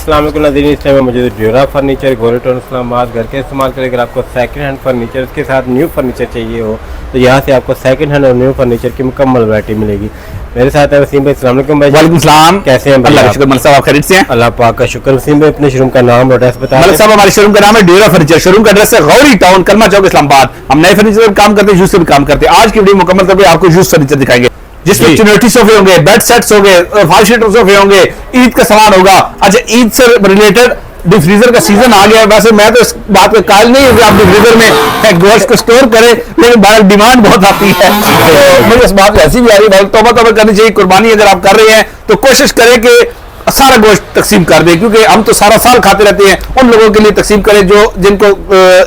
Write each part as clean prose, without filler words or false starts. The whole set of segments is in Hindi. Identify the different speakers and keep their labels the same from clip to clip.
Speaker 1: अस्सलाम वालेकुम नाज़रीन, इस टाइम में मौजूद ड्यूरा फर्नीचर गोरेटन इस्लामाबाद। घर के इस्तेमाल के लिए अगर आपको सेकंड हैंड फर्नीचर के साथ न्यू फर्नीचर चाहिए हो तो यहाँ से आपको सेकंड हैंड और न्यू फर्नीचर की मुकम्मल वैरायटी मिलेगी। मेरे साथ है वसीम भाई। अस्सलाम वालेकुम भाई।
Speaker 2: वालेकुम सलाम।
Speaker 1: कैसे हैं?
Speaker 2: अल्लाह का शुक्र। मलिक साहब आप खैरियत से हैं?
Speaker 1: अल्लाह पाक का शुक्र। वसीम भाई अपने शोरूम का नाम और एड्रेस बताएं।
Speaker 2: मलिक साहब हमारे शोरूम का नाम है ड्यूरा फर्नीचर। शोरूम का एड्रेस है गौरी टाउन, कलमा चौक, इस्लामाबाद। हम नए फर्नीचर पर काम करते हैं, यूज से भी काम करते हैं। आज की वीडियो मुकम्मल तौर पर आपको यूज फर्नीचर दिखाएंगे जिसमें चुनौती सोफे होंगे, बेड सेट्स होंगे, 5 सीटर सोफे होंगे, ईद का सामान होगा। अच्छा, ईद से रिलेटेड डीप फ्रीजर का सीजन आ गया है। वैसे मैं तो इस बात का कायल नहीं हूँ कि आप डीप फ्रीजर में गोश्त को स्टोर करें, लेकिन बाहर डिमांड बहुत आती है तो मुझे इस बात ऐसी भी आ रही है, तौबा करनी चाहिए। कुर्बानी अगर आप कर रहे हैं तो कोशिश करें कि सारा गोश्त तकसीम कर दें, क्योंकि हम तो सारा साल खाते रहते हैं। उन लोगों के लिए तकसीम करें जो जिनको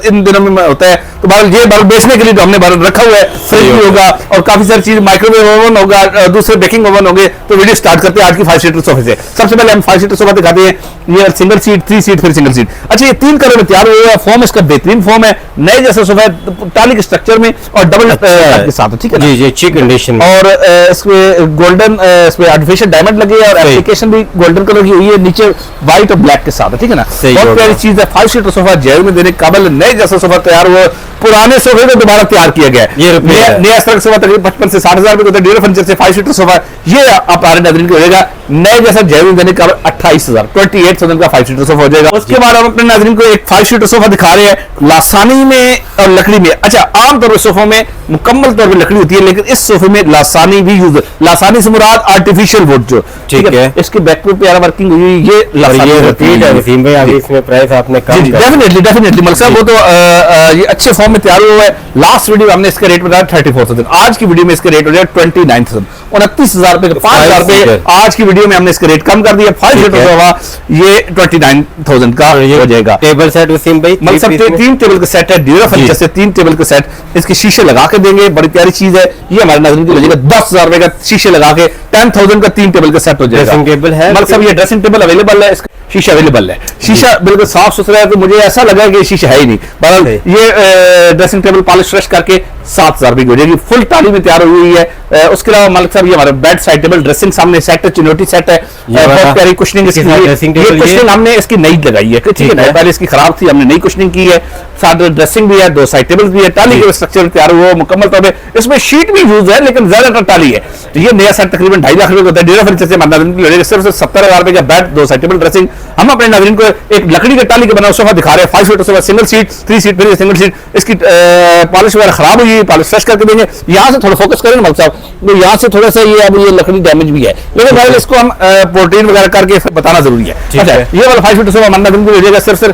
Speaker 2: इन दिनों में होता है। तो ये बार बेचने के लिए तो हमने बार रखा हुआ है, फ्रिज भी होगा और काफी सारी चीज, माइक्रोवेव ओवन होगा, दूसरे बेकिंग ओवन होंगे। तो वीडियो स्टार्ट करते हैं आज की 5 सीटर सोफे से। सबसे पहले हम 5 सीटर सोफा दिखाते हैं। ये सिंगल सीट, 3 सीट, फिर सिंगल सीट। अच्छा, ये 3 कलर में तैयार हुआ है। फॉर्म इसका बेहतरीन फॉर्म है, नए जैसा सोफा है, टाली के स्ट्रक्चर में और डबल के साथ, ठीक है ना? जी, अच्छी कंडीशन। और इसमें गोल्डन, इसमें आर्टिफिशियल डायमंड लगे और एप्लीकेशन भी गोल्डन कलर की हुई है, नीचे व्हाइट और ब्लैक के साथ, ठीक है ना? बहुत प्यारी चीज है। 5 सीटर सोफा जेल में देने के काबिल, नए जैसा सोफा तैयार हुआ। पुराने सोफे को दोबारा तैयार किया गया है। ये नया स्टॉक सोफा तकरीबन 55 से 60,000 रुपए ड्यूरा फर्नीचर से 5 सीटर सोफा, ये आप आ नाज़रीन को हो जाएगा नए जैसा जेल में देने का 28,000 28,000 का 5 सीटर सोफा हो जाएगा। उसके बाद हम अपने नाज़रीन को एक 5 सीटर सोफा दिखा रहे हैं लासानी में और लकड़ी में। अच्छा, आमतौर पर सोफों में मुकम्मल तौर पर लकड़ी होती है, लेकिन इस सोफे में लासानी भी यूज। लासानी से मुराद आर्टिफिशियल वुड जो, ठीक है? इसके बैक पे प्यारा वर्किंग हुई है, ये लासानी है।
Speaker 1: वसीम भाई अभी इसमें प्राइस आपने कम कर
Speaker 2: डेफिनेटली मलिक साहब, वो तो ये अच्छे फॉर्म में तैयार हुआ है। लास्ट वीडियो हमने इसका रेट बताया 34,000, आज की वीडियो में इसका रेट हो जाएगा 29,000, 29,000 रुपए, 5,000 रुपए। आज की वीडियो में हमने इसका रेट कम कर दिया। 5 सीटर सोफा ये 29,000 का हो जाएगा।
Speaker 1: टेबल सेट वसीम भाई,
Speaker 2: मतलब 3 टेबल का सेट है ड्यूरा फर्नीचर से, 3 टेबल का सेट। इसके शीशे लगा के देंगे, बड़ी प्यारी चीज है। ये हमारे नाज़रीन को लगेगा 10,000 रुपए का शीशे लगा के 10,000 का 3 टेबल का सेट हो जाएगा।
Speaker 1: ड्रेसिंग टेबल है
Speaker 2: मतलब ये ड्रेसिंग टेबल अवेलेबल है, शीशा अवेलेबल है। शीशा बिल्कुल साफ सुथरा है, तो मुझे ऐसा लगा कि शीशा है ही नहीं। बहरहाल ये ड्रेसिंग टेबल पॉलिश फ्रेश करके 7,000 रुपए की हो जाएगी। फुल टाली में तैयार हुई है। उसके अलावा मलिक साहब ये हमारा बेड साइड टेबल ड्रेसिंग सामने सेट है, चिनोटी सेट है, बहुत प्यारी कुशनिंग इसकी। ये कुशनिंग हमने इसकी नई लगाई है, ठीक है ना? पहले इसकी खराब थी, हमने नई कुशनिंग की है। साथ ड्रेसिंग भी है, 2 साइड टेबल भी है, टाली के स्ट्रक्चर तैयार हुआ मुकम्मल तौर पर। इसमें शीट भी यूज है, लेकिन ज्यादातर टाली है। तो ये नया सेट तकरीबन 2.5 लाख रुपए होता है। ड्यूरा फर्नीचर से सिर्फ 70,000 रुपए का बेड, 2 साइड टेबल, ड्रेसिंग। हम अपने नाज़रीन को एक लकड़ी के टाली के बना सोफा दिखा रहे हैं। 5 seater sofa, single seat, 3 seat, फिर सिंगल सीट। इसकी पॉलिश वगैरह खराब हुई है, पॉलिश फ्रेश करके देंगे। यहाँ से थोड़ा फोकस करें मलिक साहब, तो यहाँ से थोड़ा सा ये अब ये लकड़ी डैमेज भी है, लेकिन भाई इसको हम प्रोटीन वगैरह करके बताना जरूरी है। अच्छा, ये वाला 5 सीटर सोफा हमारे नाज़रीन को हो जाएगा सिर्फ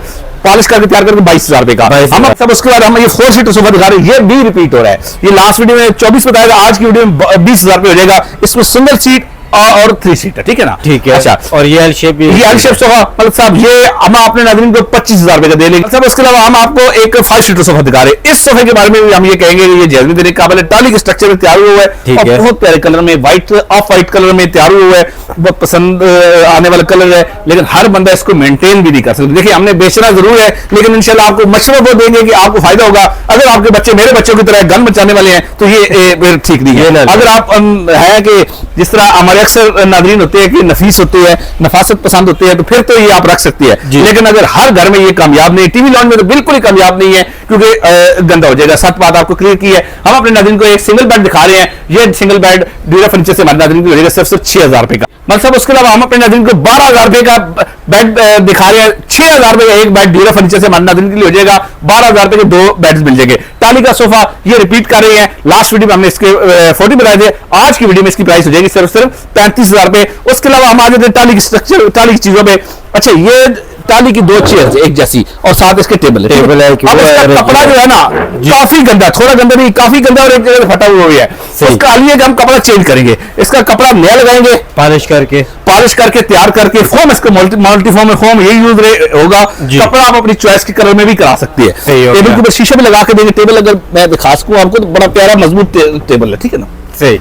Speaker 2: पॉलिश करके तैयार करके 22,000 रुपए का। हम सब उसके बाद हम ये 4 सीटर सोफा दिखा रहे हैं, ये भी रिपीट हो रहा है। ये लास्ट वीडियो में 24 बताया, आज की वीडियो में 20,000 रुपए हो जाएगा। इसमें सिंगल सीट और 3 सीटर, ठीक है ना? ठीक है। अच्छा, और ये एल शेप सोफा मलिक साहब, ये हम अपने नाज़रीन को 25,000 रुपए का दे लेंगे। सब उसके अलावा हम आपको एक 5 सीटर सोफा दिखा रहे हैं। इस सोफे के बारे में भी हम ये कहेंगे ये जेल देने का काबिल है, टाली के स्ट्रक्चर में तैयार हुआ है, और बहुत प्यारे कलर में, व्हाइट ऑफ व्हाइट कलर में तैयार हुआ है। बहुत पसंद आने वाला कलर है, लेकिन हर बंदा इसको मेंटेन भी नहीं कर सकता। देखिए, हमने बेचना जरूर है, लेकिन इंशाल्लाह आपको मशवरा वो देंगे कि आपको फायदा होगा। अगर आपके बच्चे मेरे बच्चों की तरह गन बचाने वाले हैं तो ये ठीक नहीं है। अगर आप है कि जिस तरह हमारे अक्सर नाज़रीन होते हैं कि नफीस होते हैं, नफासत पसंद होते हैं, तो फिर तो ये आप रख सकती है। लेकिन अगर हर घर में ये कामयाब नहीं, टीवी लॉन्च में तो बिल्कुल ही कामयाब नहीं है, क्योंकि गंदा हो जाएगा। सच बात आपको क्लियर की है। हम अपने नाज़रीन को एक सिंगल बेड दिखा रहे हैं। ये सिंगल बेड ड्यूरा फर्नीचर से हमारे नाज़रीन को हो जाएगा सिर्फ 6,000 रुपए का। मतलब उसके अलावा हम अपने नाज़रीन को 12,000 रुपए का बेड दिखा रहे हैं। 6,000 रुपए का एक बेड ड्यूरा फर्नीचर से हमारे नाज़रीन के लिए हो जाएगा। 12,000 रुपए के 2 बेड्स मिल जाएंगे। टाली का सोफा ये रिपीट कर रहे हैं, लास्ट वीडियो में हमने इसके 40 बताए थे। आज की वीडियो में इसकी प्राइस हो जाएगी सिर्फ 35,000 रुपए। उसके अलावा हम आ जाते हैं टाली की स्ट्रक्चर, टाली की चीजों पे। अच्छा, ये टाली की 2 चेयर एक जैसी और साथ इसके टेबल है। अब इसका कपड़ा जो है ना काफी गंदा, थोड़ा गंदा नहीं, काफी गंदा और एक जगह फटा हुआ है। उसका लिए हम कपड़ा चेंज करेंगे, इसका कपड़ा नया लगाएंगे, पॉलिश करके तैयार करके। फोम इसका मल्टी फोम है, फोम यही यूज होगा। कपड़ा आप अपनी चॉइस के कलर में भी करा सकती है। टेबल के ऊपर शीशा भी लगा के देंगे। टेबल अगर मैं दिखा सकूं आपको तो बड़ा प्यारा मजबूत टेबल है, ठीक है ना? सही।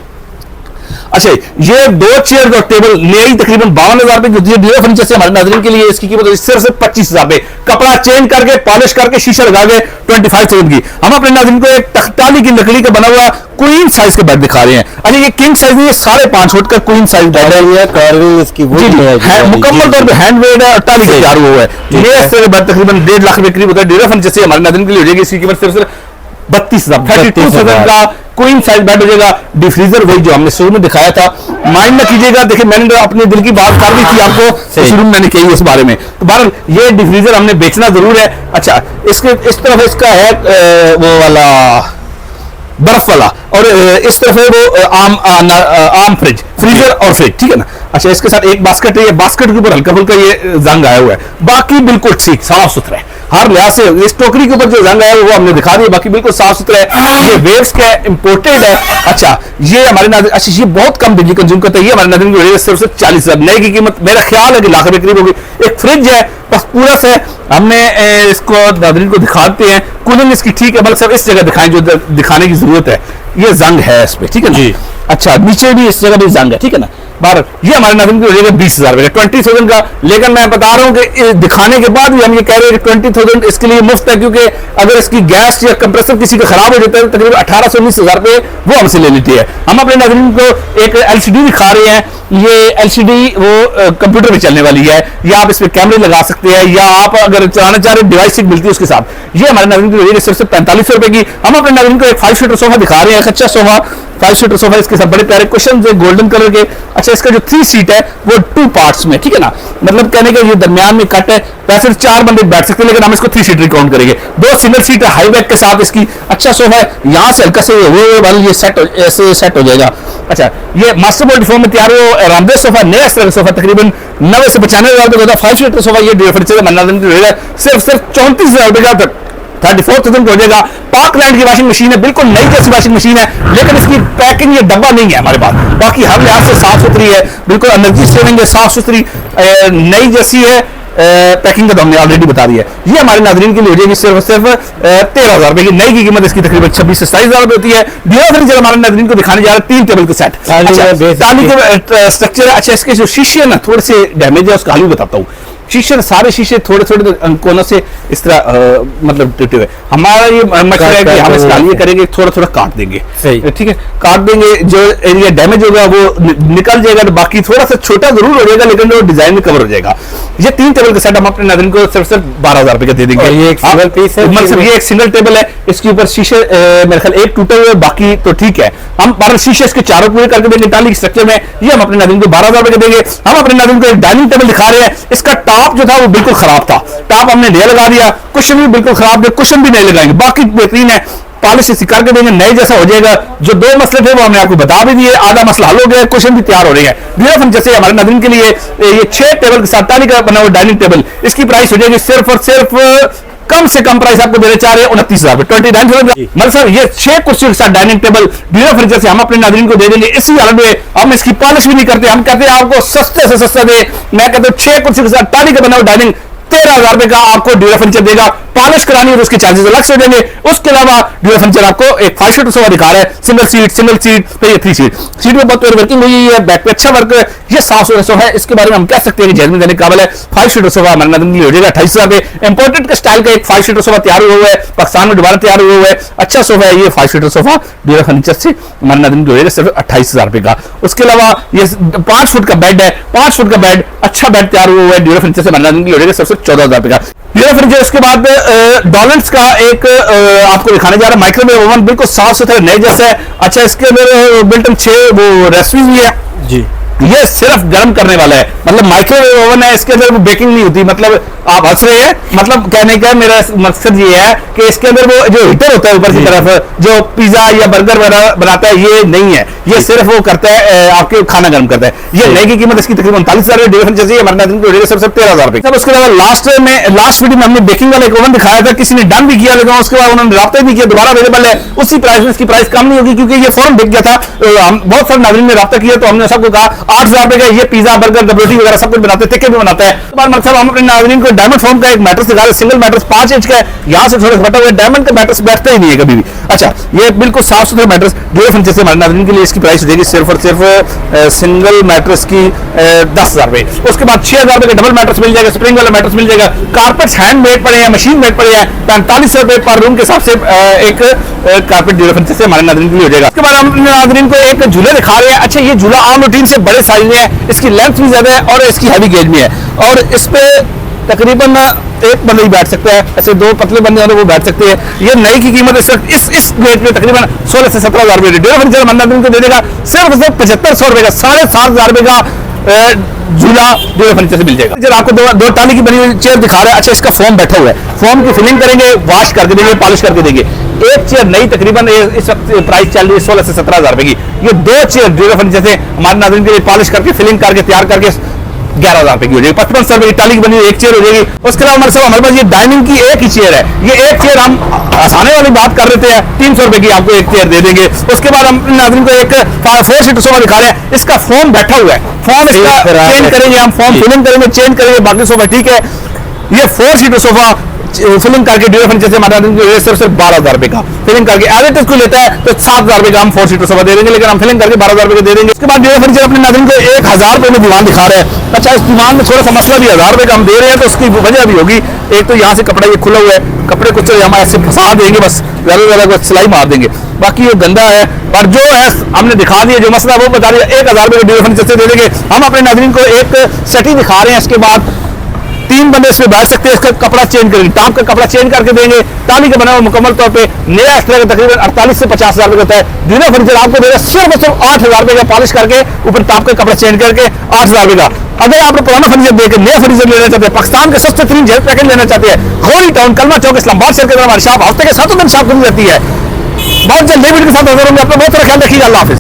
Speaker 2: अच्छा, ये 2 चेयर और टेबल नई तकरीबन 52,000 रुपए की होती है। डीओ फर्नीचर से हमारे नाज़रीन के लिए इसकी कीमत सिर्फ 25,000 रुपए, कपड़ा चेंज करके पॉलिश करके शीशा लगा के 25,000 की। हम अपने नाज़रीन को एक तख्ताली की लकड़ी का बना हुआ क्वीन साइज के बेड दिखा रहे हैं। अच्छा, ये किंग साइज नहीं है, 5.5 फुट का क्वीन साइज बेड है।
Speaker 1: कार्विंग इसकी वो
Speaker 2: है मुकम्मल तौर पे हैंडमेड है, टाली से तैयार हुआ है। ये इस तरह बेड तकरीबन 1.5 लाख रुपए करीब होता है। डीओ फर्नीचर से हमारे नाज़रीन के लिए हो जाएगी इसकी कीमत सिर्फ 32,000 का क्वीन साइज बेड हो जाएगा। डिफ्रीजर वही जो हमने शुरू में दिखाया था, माइंड न कीजिएगा। देखिए, मैंने अपने दिल की बात कर दी थी आपको, शुरू में मैंने कही उस बारे में। तो बहरहाल ये डिफ्रीजर हमने बेचना जरूर है। अच्छा, इसके इस तरफ इसका है वो वाला बर्फ वाला, और इस तरफ है वो आम फ्रीजर और फ्रिज, ठीक है ना। अच्छा, इसके साथ एक बास्केट है, ये बास्केट के ऊपर हल्का फुल्का ये जंग आया हुआ है, बाकी बिल्कुल ठीक साफ सुथरा है हर लिहाज से। इस टोकरी के ऊपर जो जंग आया वो हमने दिखा दिया, बाकी बिल्कुल साफ सुथरा है। ये वेव्स का इंपोर्टेड है। अच्छा, ये हमारे नाज़रीन, अच्छा ये बहुत कम बिजली कंज्यूम करता है। ये हमारे नाज़रीन की सिर्फ 40,000, नई की कीमत मेरा ख्याल है कि लाख रुपए करीब होगी। एक फ्रिज है, बस पूरा से हमने इसको नाज़रीन को दिखाते हैं। कूलिंग इसकी ठीक है, बल्कि सब इस जगह दिखाएं जो दिखाने की जरूरत है। ये जंग है इस पे, ठीक है जी। अच्छा, नीचे भी इस जगह भी जंग है, ठीक है ना। बाहर ये हमारे नाज़रीन की हो जाएगा 20,000 रुपए, 20,000 का। लेकिन मैं बता रहा हूं कि दिखाने के बाद भी हम ये कह रहे हैं कि 20,000 इसके लिए मुफ्त है, क्योंकि अगर इसकी गैस या कंप्रेसर किसी का खराब हो जाता है तो तकरीबन 18-19,000 रुपए वो हमसे ले लेती है। हम अपने नाज़रीन को एक LCD दिखा रहे हैं। ये LCD वो कंप्यूटर में चलने वाली है, या आप इसमें कैमरे लगा सकते हैं, या आप अगर चलाना चाह रहे डिवाइस मिलती है उसके साथ। ये हमारे नाज़रीन की हो जाएगी सिर्फ 45 रुपए की। हम अपने नाज़रीन को एक 5 सीटर सोफा दिखा रहे हैं, अच्छा सोफा 5 सीटर सोफा, इसके साथ बड़े प्यारे क्वेश्चन है गोल्डन कलर के। अच्छा, इसका जो 3 सीट है वो 2 पार्ट्स में, ठीक है ना। मतलब कहने का ये दरमियान में कट है, वैसे 4 बंदे बैठ सकते हैं, लेकिन हम इसको 3 सीटर काउंट करेंगे। 2 सिंगल सीट है हाई बैक के साथ इसकी। अच्छा सोफा है, यहाँ से हल्का से वो ये सेट हो जाएगा। अच्छा, ये मास्टर बोर्ड फॉर्म में तैयार हो आरामदेह सोफा, नया इस तरह का सोफा तकरीबन 90 से 95,000 तक होता है। 5 सीटर सोफा ये डीओ फर्नीचर सिर्फ 34,000 रुपए का 34,000 हो जाएगा। पार्कलैंड की वॉशिंग मशीन है, बिल्कुल नई जैसी वॉशिंग मशीन है, लेकिन इसकी पैकिंग ये डब्बा नहीं है हमारे पास। बाकी हर लिहाज से साफ सुथरी है, बिल्कुल एनर्जी सेविंग है, साफ सुथरी नई जैसी है। पैकिंग का तो हमने ऑलरेडी बता दिया है। ये हमारे नाज़रीन के लिए हो जाएगी सिर्फ 13,000 रुपए की। नई की कीमत इसकी तकरीबन 26 से 27,000 रुपए होती है। डीओ फर्नीचर हमारे नाज़रीन को दिखाने जा रहे हैं 3 टेबल के सेट, ताली के स्ट्रक्चर। अच्छा, इसके जो शीशे है ना थोड़े से डैमेज है, उसका हाल भी बताता हूँ। शीशे सारे शीशे थोड़े थोड़े कोनों से इस तरह मतलब टूटे हुए। हमारा ये मशवरा है कि हम इसका ये करेंगे, थोड़ा थोड़ा काट देंगे, ठीक है, काट देंगे। जो एरिया डैमेज होगा वो निकल जाएगा, तो बाकी थोड़ा सा छोटा जरूर हो जाएगा, लेकिन वो डिजाइन में कवर हो जाएगा। ये 3 टेबल का सेट हम अपने नाज़रीन को सिर्फ 12,000 रुपए का दे देंगे।
Speaker 1: ये एक सिंगल पीस है,
Speaker 2: मतलब ये एक सिंगल टेबल है, इसके ऊपर शीशे मेरे ख्याल एक टूटे हुए, बाकी तो ठीक है। हम 12 शीशे इसके चारों पूरे करके देंगे टाली स्ट्रक्चर में। ये हम अपने नाज़रीन को 12,000 रुपए का देंगे। हम अपने नाज़रीन को एक डाइनिंग टेबल दिखा रहे हैं, इसका टॉप जो था वो बिल्कुल खराब था, टॉप हमने नया लगा दिया। कुशन भी बिल्कुल खराब थे, कुशन भी नहीं लगाएंगे, बाकी बेहतरीन है। पॉलिश इसी करके देंगे, नए जैसा हो जाएगा। जो 2 मसले थे वो हमने आपको बता भी दिए, आधा मसला हल हो गया, क्वेश्चन भी तैयार हो रहे हैं। डीओ फर्नीचर से हमारे नाज़रीन के लिए ये 6 टेबल के साथ टाली का बना हुआ डाइनिंग टेबल, इसकी प्राइस हो जाएगी सिर्फ और सिर्फ कम से कम प्राइस आपको देने चाह रहे हैं 29,000 29,000। मतलब सर ये 6 कुर्सियों के साथ डाइनिंग टेबल डीओ फर्नीचर से हम अपने नाज़रीन को दे देंगे इसी हालत में। हम इसकी पॉलिश भी नहीं करते, हम कहते हैं आपको सस्ते से सस्ता दे। मैं कहता हूँ 6 कुर्सियों के साथ टाली का बना हुआ डाइनिंग 13,000 रुपए का आपको डीओ फर्नीचर देगा। पॉलिश करानी है तो उसके चार्जेस अलग से हो जाएंगे। उसके अलावा डीओ फर्नीचर आपको एक 5 सीटर सोफा दिखा रहा है, सिंगल सीट पे ये 3 सीट में बहुत वर्किंग हुई है, बैक पे अच्छा वर्क है, ये साफ सुथरा सोफा है। इसके बारे में हम कह सकते हैं कि जैसमिन देने काबिल है। 5 सीटर सोफा हमारे नाज़रीन के लिए हो जाएगा 28,000 रुपए। इंपोर्टेड के स्टाइल का एक 5 सीटर सोफा तैयार हुआ है, पाकिस्तान में दोबारा तैयार हुआ है, अच्छा सोफा है। ये 5 सीटर सोफा डीओ फर्नीचर से हमारे नाज़रीन के हो जाएगा सिर्फ 28,000 रुपए का। उसके अलावा ये 5 फुट का बेड है, 5 फुट का बेड, अच्छा बेड तैयार हुआ है डीओ फर्नीचर से हमारे नाज़रीन के लिए हो जाएगा सिर्फ 14,000 रुपए का। डीओ फर्नीचर उसके बाद डॉलर्स का एक आपको दिखाने जा रहा है माइक्रोवेव ओवन, बिल्कुल साफ सुथरा नए जैसा है। अच्छा, इसके अंदर बिल्ट इन 6 वो रेसिपीज भी है जी। ये सिर्फ गर्म करने वाला है, मतलब माइक्रोवेव ओवन है, इसके अंदर वो बेकिंग नहीं होती। मतलब आप हंस रहे हैं, मतलब कहने का मेरा मकसद ये है कि इसके अंदर वो जो हीटर होता है ऊपर की तरफ जो पिज्जा या बर्गर बनाता है, ये नहीं है। ये सिर्फ वो करता है आपके खाना गर्म करता है। ये नई की कीमत इसकी तकरीबन 39,000 है। डीओ फर्नीचर से हमारे नाज़रीन को सिर्फ 13,000 रुपए। तब उसके अलावा लास्ट वीडियो में हमने बेकिंग वाला एक ओवन दिखाया था, किसी ने डन भी किया, लेकिन उसके बाद उन्होंने राब्ता भी किया, दोबारा अवेलेबल है उसी प्राइस में। इसकी प्राइस कम नहीं होगी क्योंकि ये फौरन बिक गया था। हम बहुत सारे नाज़रीन ने राब्ता किया, तो हमने सबको कहा 8,000 रुपए का ये पिज्जा बर्गर डब्ल्यूटी वगैरह सब कुछ बनाते हैं, टिक्के भी बनाते हैं। तो बार मतलब हम अपने नाज़रीन को डायमंड फोम का एक मैट्रेस दिखा रहे हैं, सिंगल मैट्रेस 5 इंच का है, यहाँ से थोड़ा बटा हुआ है, डायमंड का मैट्रेस बैठता ही नहीं है कभी भी। अच्छा, ये बिल्कुल साफ सुथरा मैट्रेस ड्यूरो फर्नीचर से हमारे नाज़रीन के लिए इसकी प्राइस हो जाएगी सिर्फ और सिर्फ सिंगल मैट्रेस की 10,000 रुपए। उसके बाद 6,000 रुपए का डबल मैट्रेस मिल जाएगा, स्प्रिंग वाला मैट्रेस मिल जाएगा, कारपेट्स हैंड मेड पड़े हैं, मशीन मेड पड़े हैं, 4500 रुपए पर रूम के हिसाब से एक कारपेट ड्यूरो फर्नीचर से हमारे नाज़रीन के लिए हो जाएगा। उसके बाद हम अपने नाज़रीन को एक झूला दिखा रहे हैं। अच्छा, ये झूला आम रूटीन से बड़े साइज में है, इसकी लेंथ भी ज्यादा है और इसकी हैवी गेज में है, और इस पे तकरीबन एक बंदा ही बैठ सकता है, ऐसे दो पतले बंदे हैं वो बैठ सकते हैं। ये नई की कीमत इस वक्त इस गेज में तकरीबन 16 से 17,000 रुपए ड्यूरो फर्नीचर हमारे नाज़रीन को दे देगा सिर्फ 7500 रुपए का, 7,500 रुपए का झूला ड्यूरो फर्नीचर से मिल जाएगा। जब आपको दो टाली की बनी हुई चेयर दिखा रहा है। अच्छा, इसका फोम बैठा हुआ है, फोम की फिलिंग करेंगे, वॉश करके देंगे, पॉलिश करके देंगे। एक चेयर नई तकरीबन इस वक्त प्राइस चल रही है 16 से 17,000 रुपए की। ये 2 चेयर ड्यूरो फर्नीचर से हमारे नाज़रीन के लिए पॉलिश करके फिलिंग करके तैयार करके 11,000 रुपए की हो जाएगी। 5500 रुपए की टाली की बनी हुई एक चेयर हो जाएगी। उसके अलावा हमारे पास ये डाइनिंग की एक ही चेयर है। ये एक चेयर हम आसानी वाली बात कर रहे थे, 300 रुपए की आपको एक चेयर दे देंगे। उसके बाद हम नाज़रीन को एक 4 सीटर सोफा दिखा रहे हैं। इसका फोम बैठा हुआ है, फोम इसका चेंज करेंगे हम, फोम फिलिंग करेंगे, चेंज करेंगे, बाकी सोफा ठीक है। ये 4 सीटर सोफा फिलिंग करके ड्यूरो फर्नीचर से हमारा सिर्फ 12,000 रुपए का फिलिंग करके एवरेज को लेता है तो 7,000 रुपए का हम 4 सीटर सोफा दे देंगे, लेकिन हम फिलिंग करके 12,000 रुपए दे देंगे। उसके बाद ड्यूरो फर्नीचर अपने नाज़रीन को 1,000 रुपए में दीवान दिखा रहे हैं। अच्छा, इस दीवान में थोड़ा सा मसला भी 1,000 रुपए का हम दे रहे हैं, तो उसकी वजह भी होगी। एक तो यहाँ से कपड़ा ये खुला हुआ है, कपड़े कुछ हम ऐसे फंसा देंगे, बस ज्यादा सिलाई मार देंगे, बाकी ये गंदा है। और जो है हमने दिखा दिया, जो मसला वो बता दिया, 1,000 रुपए ड्यूरो फर्नीचर से दे देंगे। हम अपने नाज़रीन को एक सेट ही दिखा रहे हैं। इसके बाद 3 बंदे इसमें बैठ सकते हैं। इसका कपड़ा चेंज करेंगे, टॉप का कपड़ा चेंज करके देंगे, टाली का बना हुआ मुकम्मल तौर पे नया इस तरह का तकरीबन 48 से 50,000 रुपए होता है। ड्यूरो फर्नीचर आपको देगा सिर्फ 8,000 रुपए का पॉलिश करके, ऊपर टॉप का कपड़ा चेंज करके 8,000 रुपए का। अगर आप पुराना फर्नीचर देकर नया फर्नीचर लेना चाहते हैं, पाकिस्तान के सस्ते तरीन जेल पैकेज लेना चाहते हैं, होली टाउन कलमा चौक इस्लामाबाद शहर के अंदर हमारी शॉप हफ्ते के 7 दिन शॉप खुली रहती है। बहुत जल्द वीडियो के साथ नजर होंगे। अपना बहुत सारा ख्याल रखिएगा। अल्लाह हाफिज़।